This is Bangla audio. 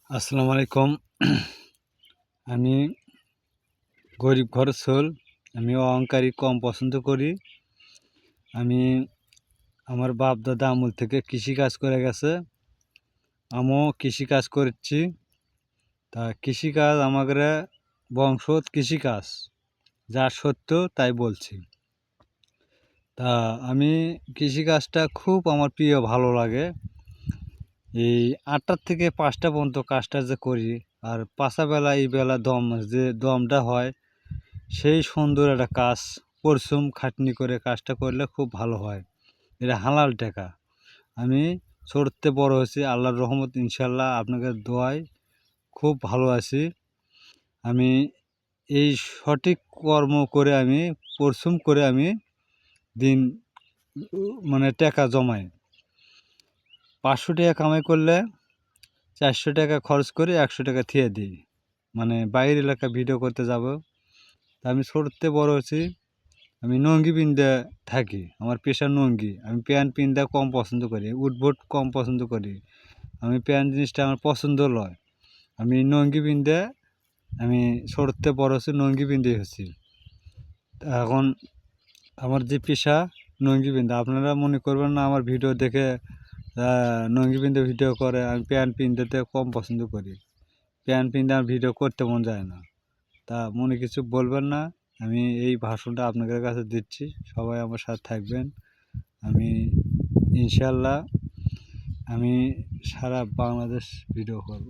আসসালামু আলাইকুম। আমি গরিব ঘরের ছেলে। আমি অহংকারী কম পছন্দ করি। আমি আমার বাপ দাদা আমল থেকে কৃষিকাজ করে গেছে। আমিও কৃষিকাজ করছি। তা কৃষিকাজ আমাদের বংশত কৃষিকাজ, যা সত্য তাই বলছি। তা আমি কৃষিকাজটা খুব আমার প্রিয়, ভালো লাগে। এই ৮টা থেকে ৫টা পর্যন্ত কাজটা যে করি, আর পাছাবেলা এই বেলা যে দমটা হয়, সেই সুন্দর একটা কাজ, পরিশ্রম খাটনি করে কাজটা করলে খুব ভালো হয়। এটা হালাল টাকা। আমি ছোটতে বড় হয়েছি, আল্লাহর রহমত, ইনশাল্লাহ আপনাদের দোয়ায় খুব ভালো আছি। আমি এই সঠিক কর্ম করে, আমি পরিশ্রম করে আমি দিন মানে টাকা জমাই। ৫০০ টাকা কামাই করলে ৪০০ টাকা খরচ করে ১০০ টাকা থিয়ে দিই, মানে বাইরের এলাকা ভিডিও করতে যাব। তা আমি ছোটতে বড় হয়েছি। আমি লুঙ্গি পিনতে থাকি, আমার পেশা লুঙ্গি। আমি প্যান্ট পিনতে কম পছন্দ করি, উটবুট কম পছন্দ করি। আমি প্যান্ট জিনিসটা আমার পছন্দ নয়। আমি লুঙ্গি পিনতে, আমি ছোটতে বড় হচ্ছি লুঙ্গি পিনতেই হচ্ছি। এখন আমার যে পেশা লুঙ্গি পিনতে, আপনারা মনে করবেন না আমার ভিডিও দেখে লুঙ্গি পিনতে ভিডিও করে। আমি প্যান্ট পিনতে কম পছন্দ করি। প্যান্ট পিনতে আমার ভিডিও করতে মন যায় না। তা মনে কিছু বলবেন না। আমি এই ভাষণটা আপনাদের কাছে দিচ্ছি, সবাই আমার সাথে থাকবেন। আমি ইনশাল্লাহ আমি সারা বাংলাদেশ ভিডিও করব।